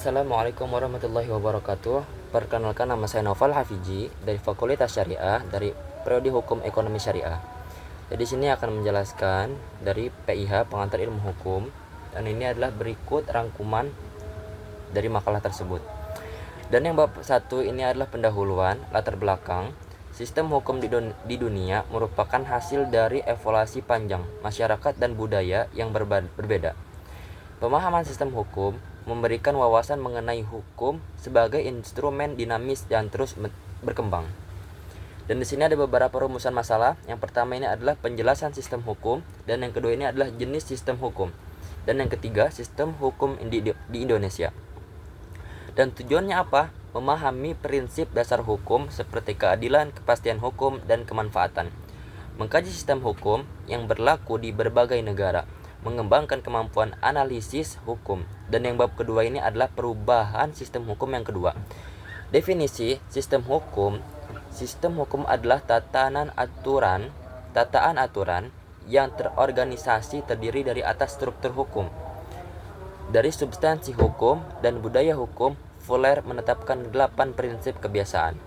Assalamualaikum warahmatullahi wabarakatuh. Perkenalkan, nama saya Noval Hafiji dari Fakultas Syariah dari Prodi Hukum Ekonomi Syariah. Jadi sini akan menjelaskan dari PIH Pengantar Ilmu Hukum, dan ini adalah berikut rangkuman dari makalah tersebut. Dan yang bab 1 ini adalah pendahuluan, latar belakang. Sistem hukum di dunia merupakan hasil dari evolusi panjang masyarakat dan budaya yang berbeda. Pemahaman sistem hukum memberikan wawasan mengenai hukum sebagai instrumen dinamis dan terus berkembang. Dan di sini ada beberapa rumusan masalah. Yang pertama ini adalah penjelasan sistem hukum, dan yang kedua ini adalah jenis sistem hukum, dan yang ketiga sistem hukum di Indonesia. Dan tujuannya apa? Memahami prinsip dasar hukum seperti keadilan, kepastian hukum, dan kemanfaatan. Mengkaji sistem hukum yang berlaku di berbagai negara, mengembangkan kemampuan analisis hukum. Dan yang bab kedua ini adalah perubahan sistem hukum yang kedua. Definisi sistem hukum. Sistem hukum adalah tataan aturan yang terorganisasi terdiri dari atas struktur hukum, dari substansi hukum dan budaya hukum. Fuller menetapkan 8 prinsip kebiasaan.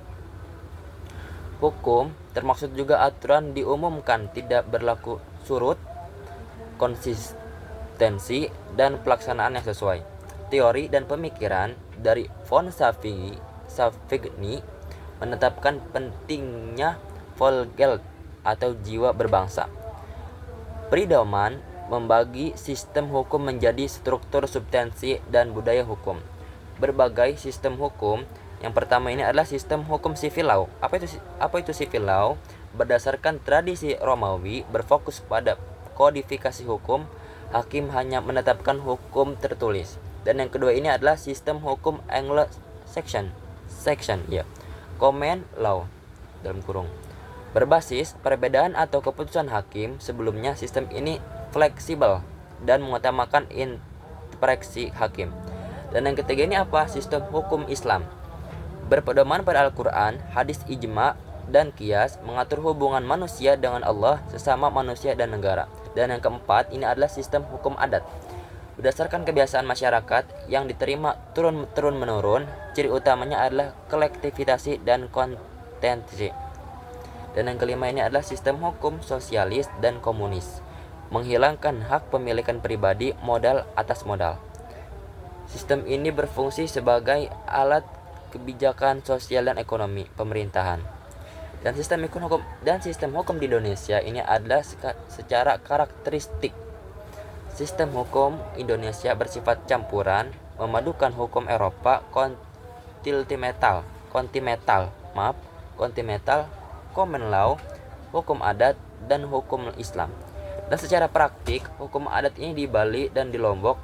Hukum termaksud juga aturan diumumkan tidak berlaku surut, konsistensi, dan pelaksanaan yang sesuai. Teori dan pemikiran dari von Savigny menetapkan pentingnya Volksgeld atau jiwa berbangsa. Pridoman membagi sistem hukum menjadi struktur, substansi, dan budaya hukum. Berbagai sistem hukum. Yang pertama ini adalah sistem hukum civil law. Apa itu civil law? Berdasarkan tradisi Romawi berfokus pada kodifikasi hukum, hakim hanya menetapkan hukum tertulis. Dan yang kedua ini adalah sistem hukum Anglo-Saxon, common law dalam kurung. Berbasis perbedaan atau keputusan hakim. Sebelumnya sistem ini fleksibel dan mengutamakan interpreksi hakim. Dan yang ketiga ini apa? Sistem hukum Islam. Berpedoman pada Al-Quran, hadis ijma, dan qiyas, mengatur hubungan manusia dengan Allah, sesama manusia, dan negara. Dan yang keempat ini adalah sistem hukum adat. Berdasarkan kebiasaan masyarakat yang diterima turun-menurun, ciri utamanya adalah kolektivitas dan kontensi. Dan yang kelima ini adalah sistem hukum sosialis dan komunis, menghilangkan hak pemilikan pribadi, modal atas modal. Sistem ini berfungsi sebagai alat kebijakan sosial dan ekonomi pemerintahan. Dan sistem hukum di Indonesia ini adalah secara karakteristik. Sistem hukum Indonesia bersifat campuran, memadukan hukum Eropa, kontinental, common law, hukum adat, dan hukum Islam. Dan secara praktik, hukum adat ini di Bali dan di Lombok,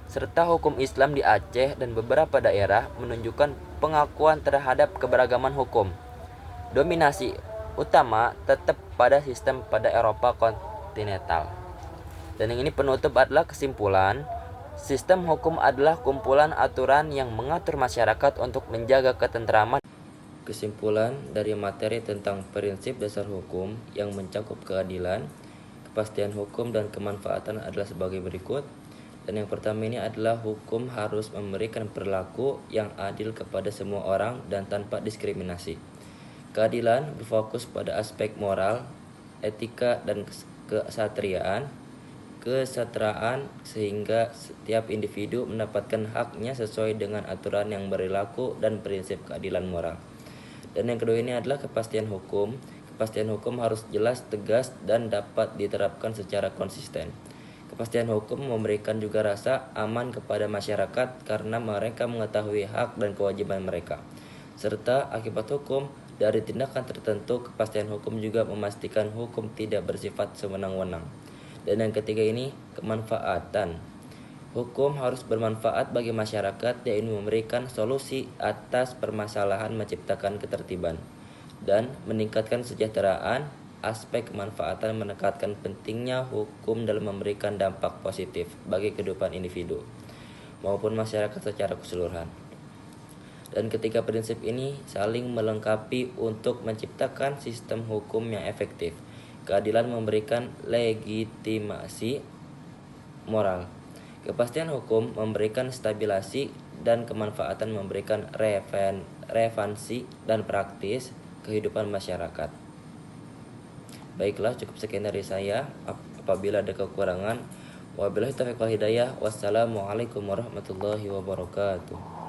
serta hukum Islam di Aceh dan beberapa daerah menunjukkan pengakuan terhadap keberagaman hukum. Dominasi utama tetap pada sistem pada Eropa kontinental. Dan yang ini penutup adalah kesimpulan. Sistem hukum adalah kumpulan aturan yang mengatur masyarakat untuk menjaga ketentraman. Kesimpulan dari materi tentang prinsip dasar hukum yang mencakup keadilan, kepastian hukum, dan kemanfaatan adalah sebagai berikut. Dan yang pertama ini adalah hukum harus memberikan perilaku yang adil kepada semua orang dan tanpa diskriminasi. Keadilan berfokus pada aspek moral, etika, dan kesetaraan sehingga setiap individu mendapatkan haknya sesuai dengan aturan yang berlaku dan prinsip keadilan moral. Dan yang kedua ini adalah kepastian hukum. Kepastian hukum harus jelas, tegas, dan dapat diterapkan secara konsisten. Kepastian hukum memberikan juga rasa aman kepada masyarakat karena mereka mengetahui hak dan kewajiban mereka, serta akibat hukum dari tindakan tertentu. Kepastian hukum juga memastikan hukum tidak bersifat sewenang-wenang. Dan yang ketiga ini kemanfaatan. Hukum harus bermanfaat bagi masyarakat, yaitu memberikan solusi atas permasalahan, menciptakan ketertiban, dan meningkatkan kesejahteraan. Aspek kemanfaatan menekankan pentingnya hukum dalam memberikan dampak positif bagi kehidupan individu maupun masyarakat secara keseluruhan. Dan ketiga prinsip ini saling melengkapi untuk menciptakan sistem hukum yang efektif. Keadilan memberikan legitimasi moral. Kepastian hukum memberikan stabilisasi dan kemanfaatan memberikan relevansi dan praktis kehidupan masyarakat. Baiklah, cukup sekian dari saya. Apabila ada kekurangan, wabillahi taufiq wal hidayah. Wassalamualaikum warahmatullahi wabarakatuh.